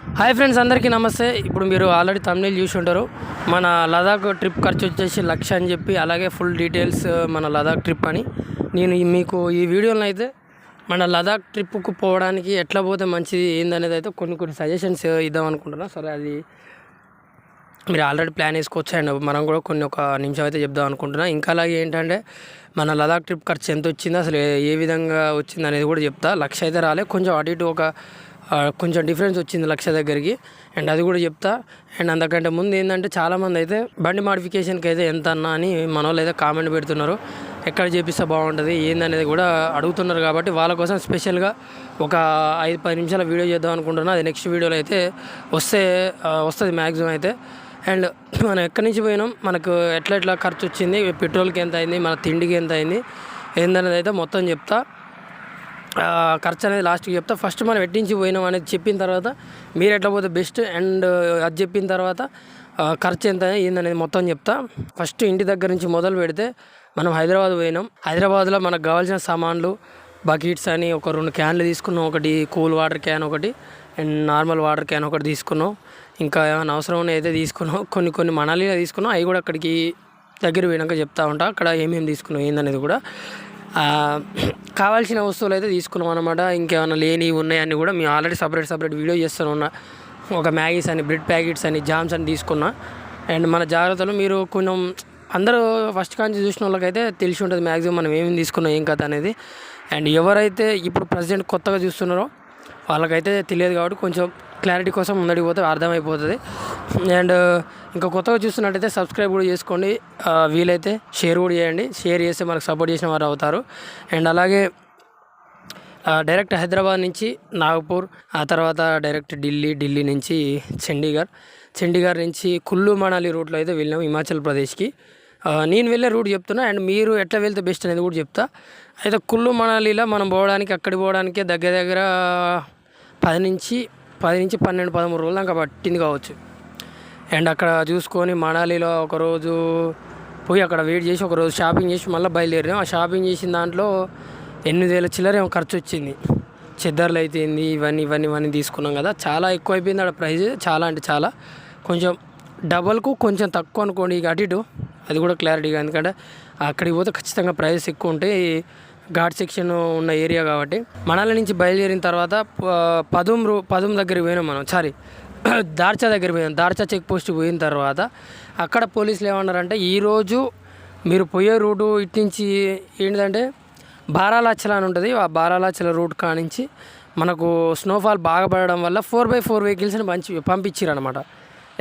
Hi friends, అందరికీ నమస్తే. ఇప్పుడు మీరు ఆల్రెడీ తమిళ చూసి ఉంటారు. మన లదాఖ్ ట్రిప్ ఖర్చు వచ్చేసి 1,00,000 అని చెప్పి, అలాగే ఫుల్ డీటెయిల్స్ మన లదాఖ్ ట్రిప్ అని నేను మీకు ఈ వీడియోలో అయితే మన లదాఖ్ ట్రిప్కు పోవడానికి ఎట్లా పోతే మంచిది ఏందనేది అయితే కొన్ని సజెషన్స్ ఇద్దాం అనుకుంటున్నా. సరే, అది మీరు ఆల్రెడీ ప్లాన్ వేసుకోవచ్చు అండ్ మనం కూడా ఒక నిమిషం అయితే చెప్దాం అనుకుంటున్నా. ఇంకా అలాగే ఏంటంటే మన లదాఖ్ ట్రిప్ ఖర్చు ఎంత వచ్చిందో, అసలు ఏ విధంగా వచ్చింది అనేది కూడా చెప్తా. 1,00,000 అయితే రాలే, కొంచెం అటు ఇటు కొంచెం డిఫరెన్స్ వచ్చింది 1,00,000 దగ్గరికి, అండ్ అది కూడా చెప్తా. అండ్ అంతకంటే ముందు ఏంటంటే చాలామంది అయితే బండి మాడిఫికేషన్కి అయితే ఎంత అన్నా అని మన వాళ్ళు అయితే కామెంట్ పెడుతున్నారు. ఎక్కడ చేపిస్తే బాగుంటుంది ఏందనేది కూడా అడుగుతున్నారు. కాబట్టి వాళ్ళ కోసం స్పెషల్గా ఒక 5-10 నిమిషాల వీడియో చేద్దాం అనుకుంటున్నా. అది నెక్స్ట్ వీడియోలో అయితే వస్తుంది మ్యాక్సిమం అయితే. అండ్ మనం ఎక్కడి నుంచి పోయినాం, మనకు ఎట్లా ఖర్చు వచ్చింది, పెట్రోల్కి ఎంత అయింది, మన తిండికి ఎంత అయింది ఏందనేది అయితే మొత్తం చెప్తా. ఖర్చు అనేది లాస్ట్కి చెప్తా. ఫస్ట్ మనం ఎట్టించి పోయినాం అనేది చెప్పిన తర్వాత మీరు ఎట్లా పోతే బెస్ట్, అండ్ అది చెప్పిన తర్వాత ఖర్చు ఎంత ఏందనేది మొత్తం చెప్తా. ఫస్ట్ ఇంటి దగ్గర నుంచి మొదలు పెడితే మనం హైదరాబాద్ పోయినాం. హైదరాబాద్లో మనకు కావాల్సిన సామాన్లు, బకెట్స్ అని ఒక 2 క్యాన్లు తీసుకున్నాం. ఒకటి కూల్ వాటర్ క్యాన్, ఒకటి అండ్ నార్మల్ వాటర్ క్యాన్ ఒకటి తీసుకున్నాం. ఇంకా ఏమైనా అవసరం ఉన్నాయి అయితే తీసుకున్నాం. కొన్ని మనాలిలో తీసుకున్నాం. అవి కూడా అక్కడికి దగ్గర పోయినాక చెప్తా ఉంటా అక్కడ ఏమేమి తీసుకున్నాం ఏందనేది కూడా. కావాల్సిన వస్తువులు అయితే తీసుకున్నాం అనమాట. ఇంకేమైనా లేనివి ఉన్నాయని కూడా మేము ఆల్రెడీ సపరేట్ వీడియో చేస్తూనే ఉన్నా. ఒక మ్యాగీస్ అని, బ్రెడ్ ప్యాకెట్స్ అని, జామ్స్ అని తీసుకున్నా. అండ్ మన జాగ్రత్తలు మీరు కొంచెం అందరూ ఫస్ట్ కాంచి చూసిన వాళ్ళకైతే తెలిసి ఉంటుంది మ్యాక్సిమం మనం ఏమేమి తీసుకున్నాం ఏం కథ అనేది. అండ్ ఎవరైతే ఇప్పుడు ప్రజెంట్ కొత్తగా చూస్తున్నారో వాళ్ళకైతే తెలియదు కాబట్టి కొంచెం క్లారిటీ కోసం ముందడికి పోతే అర్థమైపోతుంది. అండ్ ఇంకా కొత్తగా చూస్తున్నట్టయితే సబ్స్క్రైబ్ కూడా చేసుకోండి, వీలైతే షేర్ కూడా చేయండి. షేర్ చేస్తే మనకు సపోర్ట్ చేసిన వారు అవుతారు. అండ్ అలాగే డైరెక్ట్ హైదరాబాద్ నుంచి నాగపూర్, ఆ తర్వాత డైరెక్ట్ ఢిల్లీ నుంచి చండీగఢ్ నుంచి కుల్లు మనాలి రూట్లో అయితే వెళ్ళాం హిమాచల్ ప్రదేశ్కి. నేను వెళ్ళే రూట్ చెప్తున్నా, అండ్ మీరు ఎట్లా వెళ్తే బెస్ట్ అనేది కూడా చెప్తా. అయితే కుల్లు మనాలిలో మనం అక్కడికి పోవడానికి దగ్గర 10 నుంచి 12-13 రోజులు దాకా పట్టింది కావచ్చు. అండ్ అక్కడ చూసుకొని మనాలిలో ఒకరోజు పోయి అక్కడ వెయిట్ చేసి ఒకరోజు షాపింగ్ చేసి మళ్ళీ బయలుదేరాం. ఆ షాపింగ్ చేసిన దాంట్లో 8,000 చిల్లర ఏమో ఖర్చు వచ్చింది. చెద్దర్లు అయితే ఇవన్నీ తీసుకున్నాం కదా, చాలా ఎక్కువ అయిపోయింది ఆడ ప్రైస్. చాలా అంటే చాలా, కొంచెం డబల్కు కొంచెం తక్కువ అనుకోండి ఇక అటు ఇటు. అది కూడా క్లారిటీగా, ఎందుకంటే అక్కడికి పోతే ఖచ్చితంగా ప్రైస్ ఎక్కువ ఉంటాయి, ఘాట్ సెక్షన్ ఉన్న ఏరియా కాబట్టి. మనాలి నుంచి బయలుదేరిన తర్వాత పదుం దగ్గరికి పోయినాం మనం. దార్చా దగ్గర పోయాం. దార్చా చెక్ పోస్ట్ పోయిన తర్వాత అక్కడ పోలీసులు ఏమన్నారంటే, ఈరోజు మీరు పోయే రూటు ఇటు నుంచి ఏంటంటే బారాలాచల అని ఉంటుంది. ఆ బారాలాచల రూట్ కానించి మనకు స్నోఫాల్ బాగా పడడం వల్ల 4x4 వెహికల్స్ని పంపించారు అనమాట.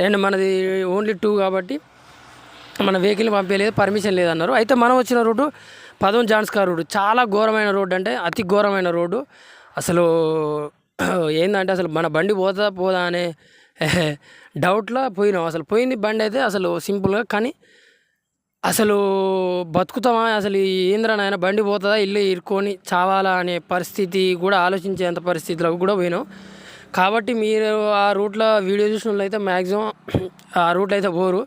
అండ్ మనది ఓన్లీ 2 కాబట్టి మన వెహికల్ని పంపించలేదు, పర్మిషన్ లేదన్నారు. అయితే మనం వచ్చిన రూటు పదం జాన్స్కార్ రోడ్డు. చాలా ఘోరమైన రోడ్డు, అంటే అతి ఘోరమైన రోడ్డు. అసలు ఏంటంటే అసలు మన బండి పోదా అనే డౌట్లో పోయినాం. అసలు పోయింది బండి అయితే అసలు సింపుల్గా, కానీ అసలు బతుకుతామా, అసలు ఏంద్రా నాయన బండి పోతుందా, ఇల్లు ఇరుక్కొని చావాలా అనే పరిస్థితి కూడా ఆలోచించేంత పరిస్థితిలోకి కూడా పోయినాం. కాబట్టి మీరు ఆ రూట్లో వీడియో చూసిన వాళ్ళు అయితే మ్యాక్సిమం ఆ రూట్లో అయితే పోరు,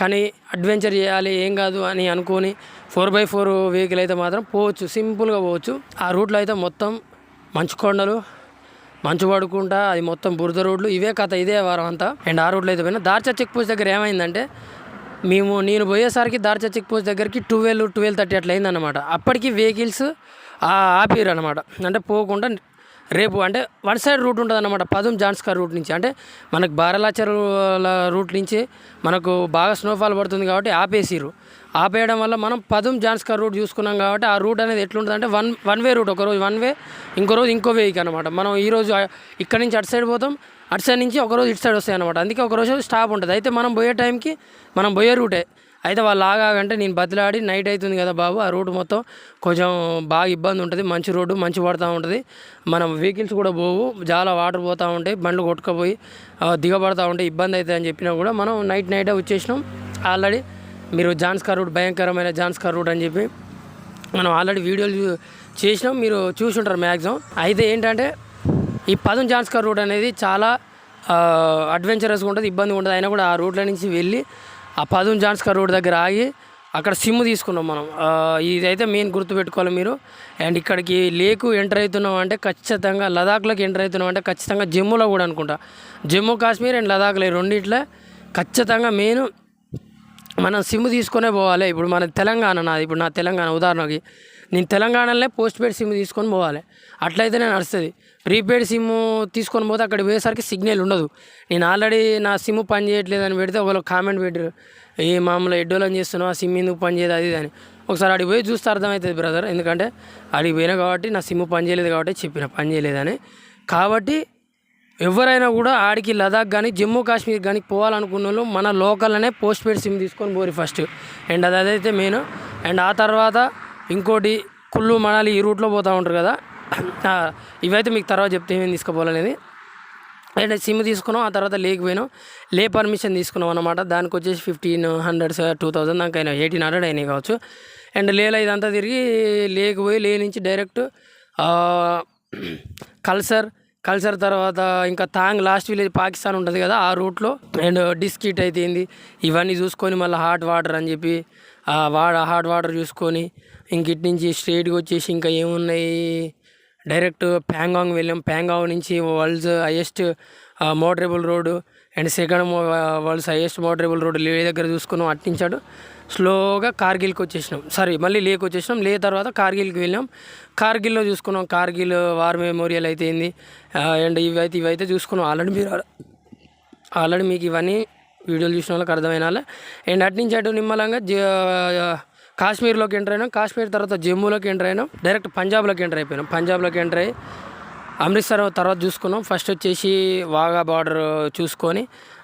కానీ అడ్వెంచర్ చేయాలి ఏం కాదు అని అనుకొని 4x4 వెహికల్ అయితే మాత్రం పోవచ్చు, సింపుల్గా పోవచ్చు. ఆ రూట్లో అయితే మొత్తం మంచు కొండలు, మంచు పడుకుంటా, అది మొత్తం బురద రోడ్లు, ఇదే వారం అంతా. అండ్ ఆ రూట్లో అయితే పోయినా. దార్చా చెక్ పోస్ట్ దగ్గర ఏమైందంటే, నేను పోయేసరికి దార్చా చెక్ పోస్ట్ దగ్గరికి 12-12:30 అట్లా అయిందన్నమాట. అప్పటికి వెహికల్స్ ఆపిరు అనమాట. అంటే పోకుండా రేపు అంటే వన్ సైడ్ రూట్ ఉంటుంది అన్నమాట. పదం జాన్స్కార్ రూట్ నుంచి, అంటే మనకు బారాలాచల రూట్ నుంచి మనకు బాగా స్నోఫాల్ పడుతుంది కాబట్టి ఆపేయడం వల్ల మనం పదం జాన్స్కార్ రూట్ చూసుకున్నాం. కాబట్టి ఆ రూట్ అనేది ఎట్లుంటుంది అంటే వన్ వే రూట్. ఒకరోజు వన్ వే, ఇంకో రోజు ఇంకో వేకి అనమాట. మనం ఈరోజు ఇక్కడ నుంచి అటు సైడ్ పోతాం, అటు సైడ్ నుంచి ఒకరోజు ఇటు సైడ్ వస్తాయి అనమాట. అందుకే ఒకరోజు స్టాప్ ఉంటుంది. అయితే మనం పోయే టైంకి మనం పోయే రూటే. అయితే వాళ్ళు ఆగాగంటే నేను బతిలాడి, నైట్ అవుతుంది కదా బాబు, ఆ రూట్ మొత్తం కొంచెం బాగా ఇబ్బంది ఉంటుంది, మంచి రోడ్డు, మంచి పడుతూ ఉంటుంది, మనం వెహికల్స్ కూడా పోవు, చాలా వాటర్ పోతూ ఉంటాయి, బండ్లు కొట్టుకుపోయి దిగబడుతూ ఉంటాయి, ఇబ్బంది అవుతుంది అని చెప్పినా కూడా మనం నైటే వచ్చేసినాం. ఆల్రెడీ మీరు జాన్స్కార్ రూట్, భయంకరమైన జాన్స్కార్ రూట్ అని చెప్పి మనం ఆల్రెడీ వీడియోలు చేసినాం, మీరు చూసి ఉంటారు మ్యాక్సిమం. అయితే ఏంటంటే ఈ పదం జాన్స్కార్ రూట్ అనేది చాలా అడ్వెంచరస్గా ఉంటుంది, ఇబ్బందిగా ఉంటుంది. అయినా కూడా ఆ రూట్ల నుంచి వెళ్ళి ఆ పదం జాన్స్కార్ రోడ్ దగ్గర ఆగి అక్కడ సిమ్ తీసుకున్నాం మనం. ఇదైతే మెయిన్ గుర్తుపెట్టుకోవాలి మీరు. అండ్ ఇక్కడికి లేకు ఎంటర్ అవుతున్నాం అంటే ఖచ్చితంగా, లదాఖ్లోకి ఎంటర్ అవుతున్నాం అంటే ఖచ్చితంగా జమ్మూలో కూడా అనుకుంటా, జమ్మూ కాశ్మీర్ అండ్ లదాఖ్లో రెండిట్లో ఖచ్చితంగా మెయిన్ మనం సిమ్ తీసుకొనే పోవాలి. ఇప్పుడు మన తెలంగాణ, నాది ఇప్పుడు నా తెలంగాణ ఉదాహరణకి, నేను తెలంగాణలోనే పోస్ట్ పెయిడ్ సిమ్ తీసుకొని పోవాలి, అట్లయితేనే నడుస్తుంది. ప్రీపెయిడ్ సిమ్ తీసుకొని పోతే అక్కడ పోయేసరికి సిగ్నల్ ఉండదు. నేను ఆల్రెడీ నా సిమ్ పని చేయట్లేదు అని పెడితే ఒకళ్ళు కామెంట్ పెట్టారు, ఏ మామూలు ఎడ్డోలని చేస్తున్నావు, ఆ సిమ్ ఎందుకు పని చేయదు అది అని. ఒకసారి అడిగి పోయి చూస్తే అర్థమవుతుంది బ్రదర్, ఎందుకంటే అడిగి పోయినా కాబట్టి నా సిమ్ పని చేయలేదు కాబట్టి చెప్పిన పని చేయలేదని. కాబట్టి ఎవరైనా కూడా ఆడికి లదాఖ్ కానీ జమ్మూ కాశ్మీర్ కానీ పోవాలనుకున్న వాళ్ళు మన లోకల్లోనే పోస్ట్ పెయిడ్ సిమ్ తీసుకొని పోరి ఫస్ట్. అండ్ అదైతే మెయిన్. అండ్ ఆ తర్వాత ఇంకోటి కుల్లు మనాలి ఈ రూట్లో పోతూ ఉంటారు కదా, ఇవైతే మీకు తర్వాత చెప్తే ఏమేమి తీసుకుపోవాలనేది. అండ్ సిమ్ తీసుకున్నాం, ఆ తర్వాత లేక్ పోయినాం, లే పర్మిషన్ తీసుకున్నాం అనమాట. దానికి వచ్చేసి 1500 2000 దాకా అయినా 1800 అయినాయి కావచ్చు. అండ్ లేలో ఇదంతా తిరిగి లేక్ పోయి లే నుంచి డైరెక్ట్ కల్సర్ తర్వాత ఇంకా తాంగ్ లాస్ట్ విలేజ్ పాకిస్తాన్ ఉంటుంది కదా ఆ రూట్లో. అండ్ డిస్కిట్ అయితే ఏంది ఇవన్నీ చూసుకొని మళ్ళీ హాట్ వాటర్ అని చెప్పి హాట్ వాటర్ చూసుకొని ఇంక ఇటు నుంచి స్ట్రైట్గా వచ్చేసి ఇంకా ఏమున్నాయి డైరెక్ట్ ప్యాంగాంగ్ వెళ్ళాం. ప్యాంగాంగ్ నుంచి world's highest motorable road and second world's highest motorable road లే దగ్గర చూసుకున్నాం. అట్టించాడు స్లోగా కార్గిల్కి వచ్చేసినాం, మళ్ళీ లేకి వచ్చేసినాం. లే తర్వాత కార్గిల్కి వెళ్ళాం. కార్గిల్లో చూసుకున్నాం, కార్గిల్ వార్ మెమోరియల్ అయితే ఏంది. అండ్ ఇవైతే చూసుకున్నాం. ఆల్రెడీ మీకు ఇవన్నీ వీడియోలు చూసిన వాళ్ళకి అర్థమైన వాళ్ళే. అండ్ అట్నుంచి అటు నిమ్మలంగా కాశ్మీర్లోకి ఎంటర్ అయినాం. కాశ్మీర్ తర్వాత జమ్మూలోకి ఎంటర్ అయినాం. డైరెక్ట్ పంజాబ్లోకి ఎంటర్ అయిపోయినాం. పంజాబ్లోకి ఎంటర్ అయ్యి అమృత్సర్ తర్వాత చూసుకున్నాం. ఫస్ట్ వచ్చేసి వాఘా బార్డర్ చూసుకొని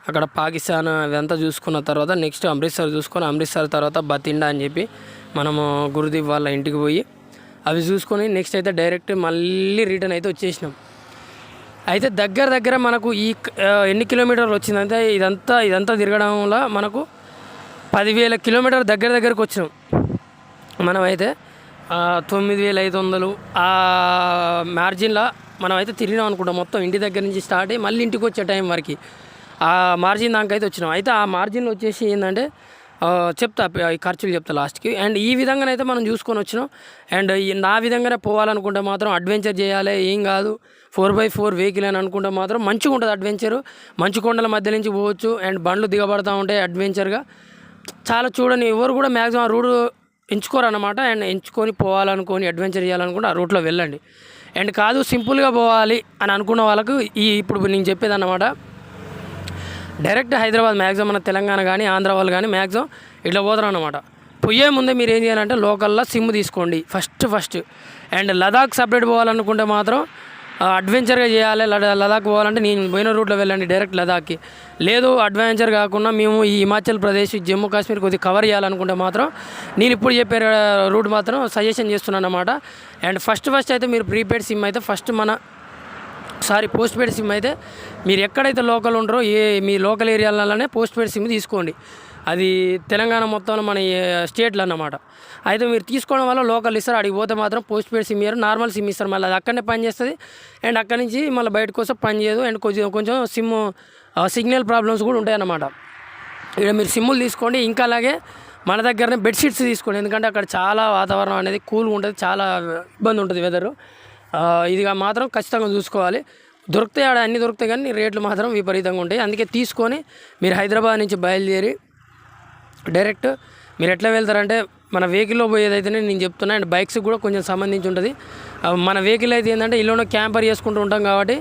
అక్కడ పాకిస్తాన్ అదంతా చూసుకున్న తర్వాత నెక్స్ట్ అమృత్సర్ చూసుకొని, అమృత్సర్ తర్వాత బతిండా అని చెప్పి మనము గురుదీప్ వాళ్ళ ఇంటికి పోయి అవి చూసుకొని నెక్స్ట్ అయితే డైరెక్ట్ మళ్ళీ రిటర్న్ అయితే వచ్చేసినాం. అయితే దగ్గర మనకు ఈ ఎన్ని కిలోమీటర్లు వచ్చిందంటే ఇదంతా తిరగడం వల్ల మనకు 10,000 కిలోమీటర్ దగ్గరకు వచ్చినాం. మనమైతే 9,500 ఆ మార్జిన్లో మనమైతే తిరిగినాం అనుకుంటాం. మొత్తం ఇంటి దగ్గర నుంచి స్టార్ట్ అయ్యి మళ్ళీ ఇంటికి వచ్చే టైం వరకు ఆ మార్జిన్ దాకా అయితే వచ్చినాం. అయితే ఆ మార్జిన్లో వచ్చేసి ఏంటంటే చెప్తా, ఈ ఖర్చులు చెప్తా లాస్ట్కి. అండ్ ఈ విధంగానైతే మనం చూసుకొని వచ్చినాం. అండ్ నా విధంగానే పోవాలనుకుంటే మాత్రం అడ్వెంచర్ చేయాలి, ఏం కాదు 4x4 వెహికల్ అని అనుకుంటే మాత్రం మంచిగా ఉంటుంది అడ్వెంచరు. మంచు కొండల మధ్య నుంచి పోవచ్చు అండ్ బండ్లు దిగబడతా ఉంటాయి అడ్వెంచర్గా. చాలా చూడని ఎవరు కూడా మ్యాక్సిమం ఆ రూట్ ఎంచుకోరన్నమాట. అండ్ ఎంచుకొని పోవాలనుకొని అడ్వెంచర్ చేయాలనుకుంటే ఆ రూట్లో వెళ్ళండి. అండ్ కాదు సింపుల్గా పోవాలి అని అనుకున్న వాళ్ళకు ఇప్పుడు నేను చెప్పేది అన్నమాట, డైరెక్ట్ హైదరాబాద్ మ్యాక్సిమం మన తెలంగాణ కానీ ఆంధ్ర వాళ్ళు కానీ మ్యాక్సిమం ఇట్లా పోతారు అన్నమాట. పోయే ముందే మీరు ఏం చేయాలంటే లోకల్లో సిమ్ తీసుకోండి ఫస్ట్. అండ్ లదాఖ్ సపరేట్ పోవాలనుకుంటే మాత్రం అడ్వెంచర్గా చేయాలి. లదాఖ్ పోవాలంటే నేను పోయిన రూట్లో వెళ్ళండి డైరెక్ట్ లదాఖ్కి. లేదు అడ్వెంచర్ కాకుండా మేము ఈ హిమాచల్ ప్రదేశ్ జమ్మూ కాశ్మీర్ కొద్దిగా కవర్ చేయాలనుకుంటే మాత్రం నేను ఇప్పుడు చెప్పే రూట్ మాత్రం సజెషన్ చేస్తున్నాను అన్నమాట. అండ్ ఫస్ట్ అయితే మీరు ప్రీపెయిడ్ సిమ్ అయితే పోస్ట్ పెయిడ్ సిమ్ అయితే మీరు ఎక్కడైతే లోకల్ ఉంటారో మీ లోకల్ ఏరియాలలోనే పోస్ట్ పెయిడ్ సిమ్ తీసుకోండి. అది తెలంగాణ మొత్తంలో మన స్టేట్లో అన్నమాట. అయితే మీరు తీసుకోవడం వల్ల లోకల్ ఇస్తారు, అడిగి పోతే మాత్రం పోస్ట్ పెయిడ్ సిమ్ ఇయ్యారు, నార్మల్ సిమ్ ఇస్తారు. మళ్ళీ అది అక్కడనే పని చేస్తుంది. అండ్ అక్కడి నుంచి మళ్ళీ బయటకు వస్తే పని చేయదు. అండ్ కొంచెం సిమ్ సిగ్నల్ ప్రాబ్లమ్స్ కూడా ఉంటాయి అన్నమాట. ఇక్కడ మీరు సిమ్ములు తీసుకోండి. ఇంకా అలాగే మన దగ్గరనే బెడ్షీట్స్ తీసుకోండి, ఎందుకంటే అక్కడ చాలా వాతావరణం అనేది కూల్గా ఉంటుంది, చాలా ఇబ్బంది ఉంటుంది వెదరు. ఇది మాత్రం ఖచ్చితంగా చూసుకోవాలి. దొరుకుతాయి, అన్నీ దొరుకుతాయి, కానీ రేట్లు మాత్రం విపరీతంగా ఉంటాయి. అందుకే తీసుకొని మీరు హైదరాబాద్ నుంచి బయలుదేరి డైరెక్ట్ మీరు ఎట్లా వెళ్తారంటే మన వెహికల్లో పోయేదైతేనే నేను చెప్తున్నా. అండ్ బైక్స్కి కూడా కొంచెం సంబంధించి ఉంటుంది. మన వెహికల్ అయితే ఏంటంటే ఇల్లులో క్యాంపర్ చేసుకుంటూ ఉంటాం కాబట్టి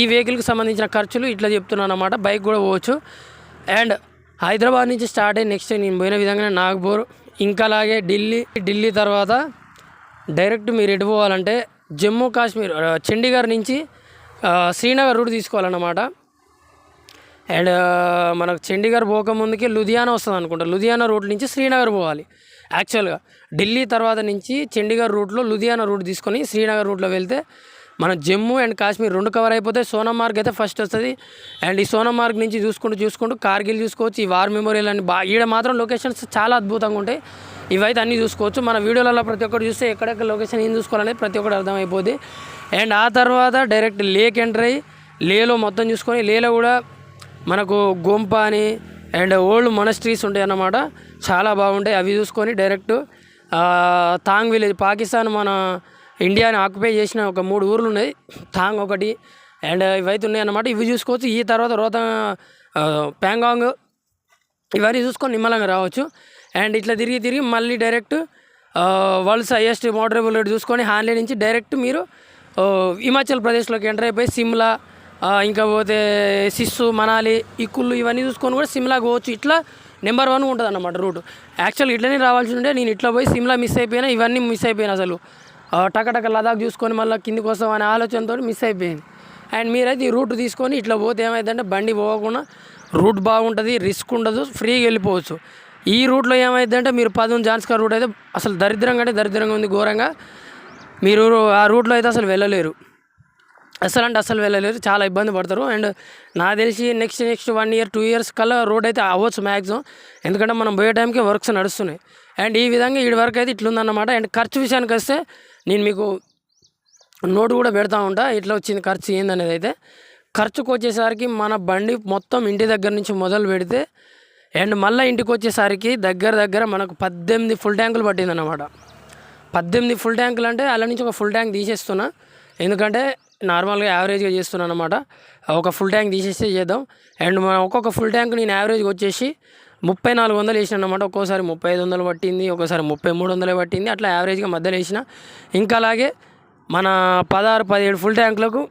ఈ వెహికల్కి సంబంధించిన ఖర్చులు ఇట్లా చెప్తున్నాను అన్నమాట. బైక్ కూడా పోవచ్చు. అండ్ హైదరాబాద్ నుంచి స్టార్ట్ అయ్యి నెక్స్ట్ నేను పోయిన విధంగానే నాగ్పూర్, ఇంకా అలాగే ఢిల్లీ తర్వాత డైరెక్ట్ మీరు ఎటు పోవాలంటే జమ్మూ కాశ్మీర్ చండీగఢ్ నుంచి శ్రీనగర్ రూట్ తీసుకోవాలన్నమాట. అండ్ మనకు చండీగఢ్ పోకముందుకే లుధియానా వస్తుంది అనుకుంటా. లుధియానా రూట్ నుంచి శ్రీనగర్ పోవాలి. యాక్చువల్గా ఢిల్లీ తర్వాత నుంచి చండీగఢ్ రూట్లో లుధియానా రూట్ తీసుకొని శ్రీనగర్ రూట్లో వెళ్తే మనం జమ్మూ అండ్ కాశ్మీర్ 2 కవర్ అయిపోతాయి. సోనమార్గ్ అయితే ఫస్ట్ వస్తుంది. అండ్ ఈ సోనమార్గ్ నుంచి చూసుకుంటూ కార్గిల్ చూసుకోవచ్చు. ఈ వార్ మెమోరియల్ అని ఈడ మాత్రం లొకేషన్స్ చాలా అద్భుతంగా ఉంటాయి. ఇవైతే అన్నీ చూసుకోవచ్చు. మన వీడియోలలో ప్రతి ఒక్కటి చూస్తే ఎక్కడెక్కడ లొకేషన్ ఏం చూసుకోవాలనేది ప్రతి ఒక్కటి అర్థమైపోద్ది. అండ్ ఆ తర్వాత డైరెక్ట్ లేక్ ఎంటర్ అయ్యి లేలో మొత్తం చూసుకొని, లేలో కూడా మనకు గోంప అని అండ్ ఓల్డ్ మొనస్ట్రీస్ ఉంటాయి అన్నమాట, చాలా బాగుంటాయి. అవి చూసుకొని డైరెక్ట్ థాంగ్ విలేజ్, పాకిస్తాన్ మన ఇండియాని ఆక్యుపై చేసిన ఒక 3 ఊర్లు ఉన్నాయి, థాంగ్ ఒకటి అండ్ ఇవైతే ఉన్నాయి అన్నమాట. ఇవి చూసుకోవచ్చు. ఈ తర్వాత ప్యాంగాంగ్ ఇవన్నీ చూసుకొని నిమ్మలంగా రావచ్చు. అండ్ ఇట్లా తిరిగి మళ్ళీ direct world's highest motorable road చూసుకొని హాన్లీ నుంచి డైరెక్ట్ మీరు హిమాచల్ ప్రదేశ్లోకి ఎంటర్ అయిపోయి సిమ్లా, ఇంకా పోతే సిస్సు, మనాలి, ఈ కుల్లు ఇవన్నీ చూసుకొని కూడా సిమ్లాకి పోవచ్చు. ఇట్లా నెంబర్ 1 ఉంటుంది అన్నమాట రూట్. యాక్చువల్ ఇట్లనే రావాల్సి ఉంటే నేను ఇట్లా పోయి సిమ్లా మిస్ అయిపోయినా, ఇవన్నీ మిస్ అయిపోయినా. అసలు టకటక లదాఖ్ చూసుకొని మళ్ళీ కిందికి వస్తాం అనే ఆలోచనతో మిస్ అయిపోయింది. అండ్ మీరైతే ఈ రూట్ తీసుకొని ఇట్లా పోతే ఏమైందంటే బండి పోకుండా రూట్ బాగుంటుంది, రిస్క్ ఉండదు, ఫ్రీగా వెళ్ళిపోవచ్చు. ఈ రూట్లో ఏమైందంటే మీరు జాన్స్కర్ రూట్ అయితే అసలు దరిద్రంగా ఉంది, ఘోరంగా. మీరు ఆ రూట్లో అయితే అసలు వెళ్ళలేరు, అసలు వెళ్ళలేరు, చాలా ఇబ్బంది పడతారు. అండ్ నాకు తెలిసి నెక్స్ట్ 1 year 2 years కల్లా రోడ్ అయితే అవ్వచ్చు మ్యాక్సిమం, ఎందుకంటే మనం పోయే టైంకి వర్క్స్ నడుస్తున్నాయి. అండ్ ఈ విధంగా ఈ వరకు అయితే ఇట్లుందన్నమాట. అండ్ ఖర్చు విషయానికి వస్తే నేను మీకు నోటు కూడా పెడతా ఉంటా, ఇట్లా వచ్చింది ఖర్చు ఏందనేది. అయితే ఖర్చుకు వచ్చేసరికి మన బండి మొత్తం ఇంటి దగ్గర నుంచి మొదలు పెడితే అండ్ మళ్ళీ ఇంటికి వచ్చేసరికి దగ్గర మనకు 18 ఫుల్ ట్యాంకులు పట్టిందన్నమాట. 18 ఫుల్ ట్యాంకులు అంటే అలా నుంచి ఒక ఫుల్ ట్యాంక్ తీసేస్తున్నా, ఎందుకంటే నార్మల్గా యావరేజ్గా చేస్తున్నాను అనమాట. ఒక ఫుల్ ట్యాంక్ తీసేస్తే చేద్దాం. అండ్ మనం ఒక్కొక్క ఫుల్ ట్యాంక్ నేను యావరేజ్గా వచ్చేసి 3400 వేసిన అనమాట. ఒక్కోసారి 3500 పట్టింది, ఒక్కోసారి 3300 పట్టింది, అట్లా యావరేజ్గా మధ్యలో వేసిన. ఇంకా అలాగే మన 16-17 ఫుల్ ట్యాంకులకు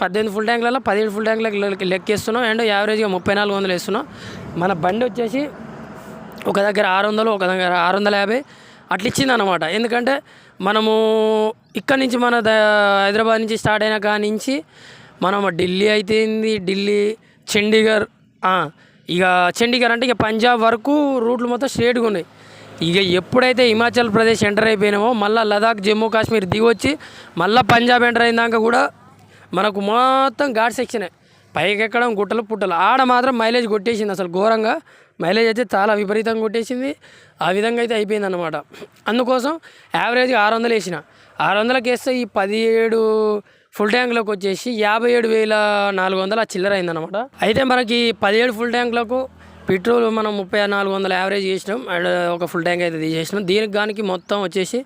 18 ఫుల్ ట్యాంకులలో 17 ఫుల్ ట్యాంకులకు లెక్కేస్తున్నాం. అండ్ యావరేజ్గా 3400 వేస్తున్నాం. మన బండి వచ్చేసి ఒక దగ్గర 600, ఒక దగ్గర 650 అట్లా ఇచ్చింది అనమాట. ఎందుకంటే మనము ఇక్కడ నుంచి మన హైదరాబాద్ నుంచి స్టార్ట్ అయిన కాడి నుంచి మనం ఢిల్లీ అయితేంది, ఢిల్లీ, చండీగఢ్, ఇక చండీగఢ్ అంటే ఇక పంజాబ్ వరకు రూట్లు మొత్తం స్ట్రేట్గా ఉన్నాయి. ఇక ఎప్పుడైతే హిమాచల్ ప్రదేశ్ ఎంటర్ అయిపోయినామో మళ్ళీ లదాఖ్, జమ్మూ కాశ్మీర్ దిగొచ్చి మళ్ళీ పంజాబ్ ఎంటర్ అయినాక కూడా మనకు మొత్తం ఘాట్ సెక్షనే, పైకి ఎక్కడం, గుట్టలు పుట్టలు. ఆడ మాత్రం మైలేజ్ కొట్టేసింది, అసలు ఘోరంగా మైలేజ్ అయితే చాలా విపరీతంగా కొట్టేసింది. ఆ విధంగా అయితే అయిపోయింది అనమాట. అందుకోసం యావరేజ్గా 600 వేసిన. 600కి వేస్తే ఈ 17 ఫుల్ ట్యాంకులకు వచ్చేసి 57,400 చిల్లర అయిందనమాట. అయితే మనకి 17 ఫుల్ ట్యాంకులకు పెట్రోల్ మనం 3400 యావరేజ్ చేసినాం. అండ్ ఒక ఫుల్ ట్యాంక్ అయితే తీసేసినాం. దీనికి దానికి మొత్తం వచ్చేసి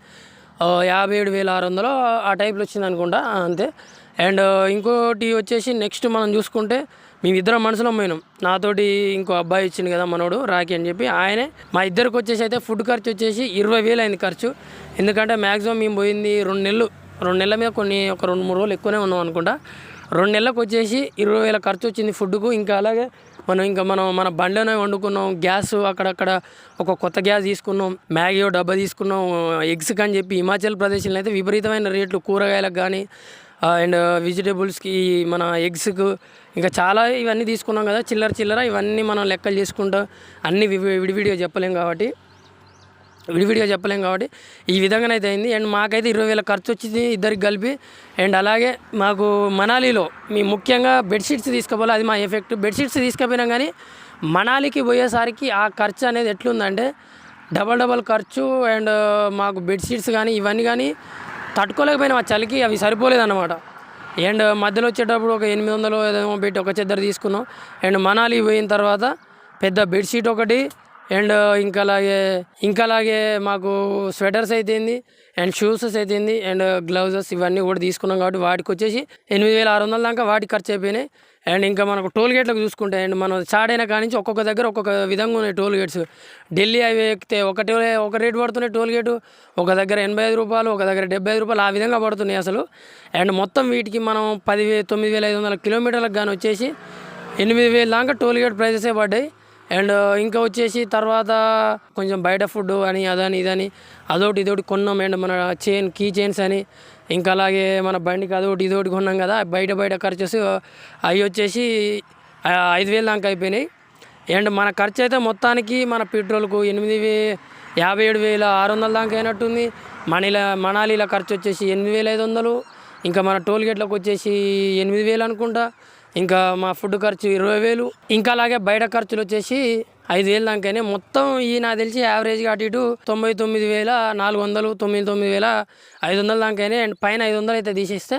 57,600 ఆ టైప్లో వచ్చింది అనుకుంటా, అంతే. అండ్ ఇంకోటి వచ్చేసి నెక్స్ట్ మనం చూసుకుంటే మేమిద్దరం మనసులో పోయినాం. నాతోటి ఇంకో అబ్బాయి వచ్చింది కదా మనోడు రాఖీ అని చెప్పి, ఆయనే. మా ఇద్దరికి వచ్చేసి అయితే ఫుడ్ ఖర్చు వచ్చేసి 20,000 అయింది ఖర్చు. ఎందుకంటే మ్యాక్సిమం మేము పోయింది 2 నెలల మీద ఒక 2-3 రోజులు ఎక్కువనే ఉన్నాం అనుకుంటా. 2 నెలలకు వచ్చేసి 20,000 ఖర్చు వచ్చింది ఫుడ్కు. ఇంకా అలాగే మనం మన బండిలోనే వండుకున్నాం. గ్యాస్ అక్కడక్కడ ఒక కొత్త గ్యాస్ తీసుకున్నాం, మ్యాగీ డబ్బా తీసుకున్నాం. ఎగ్స్కి అని చెప్పి హిమాచల్ ప్రదేశ్లో అయితే విపరీతమైన రేట్లు, కూరగాయలకు కానీ అండ్ వెజిటేబుల్స్కి, మన ఎగ్స్కు, ఇంకా చాలా ఇవన్నీ తీసుకున్నాం కదా, చిల్లర ఇవన్నీ మనం లెక్కలు చేసుకుంటూ అన్నీ విడివిడిగా చెప్పలేం కాబట్టి ఈ విధంగానైతే అయింది. అండ్ మాకైతే 20,000 ఖర్చు వచ్చింది ఇద్దరికి కలిపి. అండ్ అలాగే మాకు మనాలిలో ముఖ్యంగా బెడ్షీట్స్ తీసుకుపోవాలి, అది మా ఎఫెక్ట్. బెడ్షీట్స్ తీసుకుపోయినాం కానీ మనాలికి పోయేసరికి ఆ ఖర్చు అనేది ఎట్లుందంటే డబల్ ఖర్చు. అండ్ మాకు బెడ్షీట్స్ కానీ ఇవన్నీ కానీ తట్టుకోలేకపోయినా ఆ చలికి అవి సరిపోలేదన్నమాట. అండ్ మధ్యలో వచ్చేటప్పుడు ఒక 800 ఏదో పెట్టి ఒక చెద్దరు తీసుకున్నాం. అండ్ మనాలి పోయిన తర్వాత పెద్ద బెడ్షీట్ ఒకటి, అండ్ ఇంకా అలాగే మాకు స్వెటర్స్ అయితేంది, అండ్ షూసెస్ అయితేంది, అండ్ గ్లౌజెస్ ఇవన్నీ కూడా తీసుకున్నాం. కాబట్టి వాటికి వచ్చేసి 8,600 దాకా వాటికి ఖర్చు అయిపోయినాయి. అండ్ ఇంకా మనకు టోల్ గేట్లకు చూసుకుంటే, అండ్ మనం స్టార్ట్ అయిన కాడి నుంచి ఒక్కొక్క దగ్గర ఒక్కొక్క విధంగా ఉన్నాయి టోల్ గేట్స్. ఢిల్లీ హైవే ఎక్కితే ఒక రేటు పడుతున్నాయి టోల్ గేటు, ఒక దగ్గర 85 రూపాయలు, ఒక దగ్గర 75 రూపాయలు, ఆ విధంగా పడుతున్నాయి అసలు. అండ్ మొత్తం వీటికి మనం 9,500 కిలోమీటర్లకు కానీ వచ్చేసి 8,000 దాకా టోల్ గేట్ ప్రైజెసే పడ్డాయి. అండ్ ఇంకా వచ్చేసి తర్వాత కొంచెం బయట ఫుడ్ అని ఇదని అదొకటి ఇదొకటి కొన్నాం. అండ్ మన కీ చైన్స్ అని, ఇంకా అలాగే మన బండికి ఇదొకటి కొన్నాం కదా, బయట ఖర్చు అవి వచ్చేసి 5,000 దాకా అయిపోయినాయి. అండ్ మన ఖర్చు అయితే మొత్తానికి మన పెట్రోల్కు 57,600 దాకా అయినట్టుంది. మనాలిలో ఖర్చు వచ్చేసి 8,500. ఇంకా మన టోల్ గేట్లకు వచ్చేసి 8,000 అనుకుంటా. ఇంకా మా ఫుడ్ ఖర్చు 20,000. ఇంకా అలాగే బయట ఖర్చులు వచ్చేసి 5,000 దాకానే. మొత్తం నాకు తెలిసి యావరేజ్గా అటు ఇటు 99,400, 99,500 దాకానే. అండ్ పైన 500 అయితే తీసేస్తే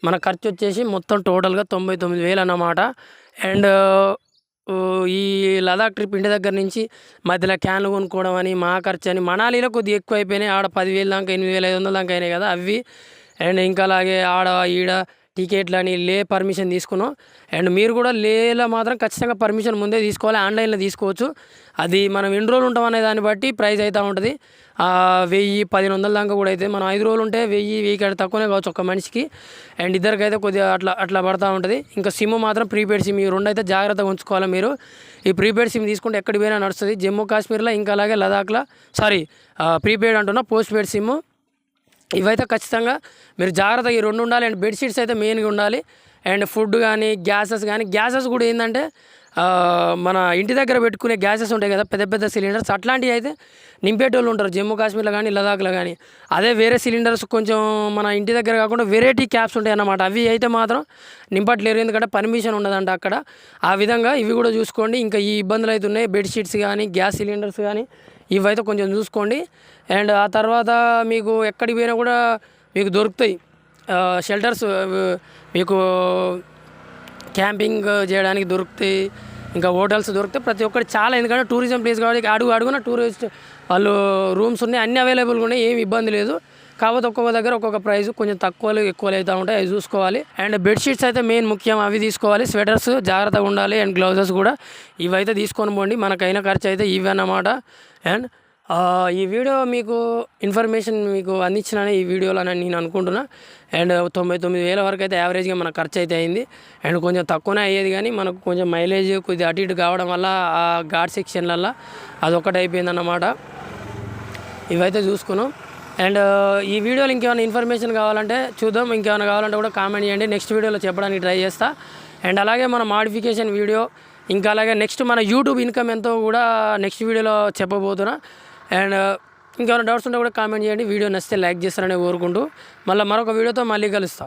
మన ఖర్చు వచ్చేసి మొత్తం టోటల్గా 99,000 అన్నమాట. అండ్ ఈ లదాఖ్ ట్రిప్ ఇంటి దగ్గర నుంచి మధ్యలో క్యాన్లు కొనుక్కోవడం అని, మా ఖర్చు అని, మనాలిలో కొద్దిగా ఎక్కువ అయిపోయినాయి. ఆడ 10,000 దాకా 8,500 దాకా అయినాయి కదా అవి. అండ్ ఇంకా అలాగే ఆడ ఈడ టికెట్లని లే పర్మిషన్ తీసుకున్నాం. అండ్ మీరు కూడా లేలో మాత్రం ఖచ్చితంగా పర్మిషన్ ముందే తీసుకోవాలి. ఆన్లైన్లో తీసుకోవచ్చు. అది మనం ఎన్ని రోజులు ఉంటాం అనే దాన్ని బట్టి ప్రైస్ అవుతూ ఉంటుంది. 1,000-1,100 దాకా కూడా అవుతుంది. మనం 5 రోజులు ఉంటే 1,000 కంటే తక్కువనే కావచ్చు ఒక మనిషికి. అండ్ ఇద్దరికైతే కొద్దిగా అట్లా పడుతూ ఉంటుంది. ఇంకా సిమ్ మాత్రం ప్రీపెయిడ్ సిమ్, ఈ రెండు అయితే జాగ్రత్తగా ఉంచుకోవాలి మీరు. ఈ ప్రీపెయిడ్ సిమ్ తీసుకుంటే ఎక్కడికి పోయినా నడుస్తుంది. జమ్మూ కాశ్మీర్లో ఇంకా అలాగే లదాఖ్లో ప్రీపెయిడ్ అంటున్నా, పోస్ట్ పెయిడ్ సిమ్ ఇవైతే ఖచ్చితంగా మీరు జాగ్రత్తగా ఈ రెండు ఉండాలి. అండ్ బెడ్షీట్స్ అయితే మెయిన్గా ఉండాలి. అండ్ ఫుడ్ కానీ గ్యాసెస్ కూడా ఏంటంటే మన ఇంటి దగ్గర పెట్టుకునే గ్యాసెస్ ఉంటాయి కదా, పెద్ద పెద్ద సిలిండర్స్, అట్లాంటివి అయితే నింపేటోళ్ళు ఉంటారు జమ్మూ కాశ్మీర్లో కానీ లదాఖ్లో కానీ. అదే వేరే సిలిండర్స్ కొంచెం మన ఇంటి దగ్గర కాకుండా వెరైటీ క్యాప్స్ ఉంటాయి అన్నమాట, అవి అయితే మాత్రం నింపట్లేరు, ఎందుకంటే పర్మిషన్ ఉండదంట అక్కడ. ఆ విధంగా ఇవి కూడా చూసుకోండి. ఇంకా ఈ ఇబ్బందులు అయితే ఉన్నాయి, బెడ్షీట్స్ కానీ గ్యాస్ సిలిండర్స్ కానీ ఇవైతే కొంచెం చూసుకోండి. అండ్ ఆ తర్వాత మీకు ఎక్కడికి పోయినా కూడా మీకు దొరుకుతాయి షెల్టర్స్, మీకు క్యాంపింగ్ చేయడానికి దొరుకుతాయి, ఇంకా హోటల్స్ దొరుకుతాయి, ప్రతి ఒక్కటి చాలా. ఎందుకంటే టూరిజం ప్లేస్ కాబట్టి అడుగున టూరిస్ట్ వాళ్ళు రూమ్స్ ఉన్నాయి, అన్నీ అవైలబుల్గా ఉన్నాయి, ఏమి ఇబ్బంది లేదు. కాకపోతే ఒక్కొక్క దగ్గర ఒక్కొక్క ప్రైస్ కొంచెం తక్కువలు ఎక్కువలు అవుతూ ఉంటాయి, అవి చూసుకోవాలి. అండ్ బెడ్షీట్స్ అయితే మెయిన్ ముఖ్యం, అవి తీసుకోవాలి. స్వెటర్స్ జాగ్రత్తగా ఉండాలి. అండ్ గ్లౌజెస్ కూడా ఇవైతే తీసుకొని పోండి. మనకైన ఖర్చు అయితే ఇవి అన్నమాట. అండ్ ఈ వీడియో మీకు ఇన్ఫర్మేషన్ మీకు అందించినని ఈ వీడియోలో నేను అనుకుంటున్నా. అండ్ 99,000 వరకు అయితే యావరేజ్గా మన ఖర్చు అయితే అయింది. అండ్ కొంచెం తక్కువనే అయ్యేది, కానీ మనకు కొంచెం మైలేజ్ కొద్దిగా అటు ఇటు కావడం వల్ల ఆ ఘాట్ సెక్షన్లల్లో అదొక్కటి అయిపోయిందన్నమాట. ఇవైతే చూసుకున్నాం. అండ్ ఈ వీడియోలో ఇంకేమైనా ఇన్ఫర్మేషన్ కావాలంటే చూద్దాం, ఇంకేమైనా కావాలంటే కూడా కామెంట్ చేయండి, నెక్స్ట్ వీడియోలో చెప్పడానికి ట్రై చేస్తా. అండ్ అలాగే మన మాడిఫికేషన్ వీడియో, ఇంకా అలాగే నెక్స్ట్ మన యూట్యూబ్ ఇన్కమ్ ఎంతో కూడా నెక్స్ట్ వీడియోలో చెప్పబోతున్నా. అండ్ ఇంకేమైనా డౌట్స్ ఉంటే కూడా కామెంట్ చేయండి. వీడియో నచ్చితే లైక్ చేస్తారని కోరుకుంటూ మళ్ళీ మరొక వీడియోతో మళ్ళీ కలుస్తా.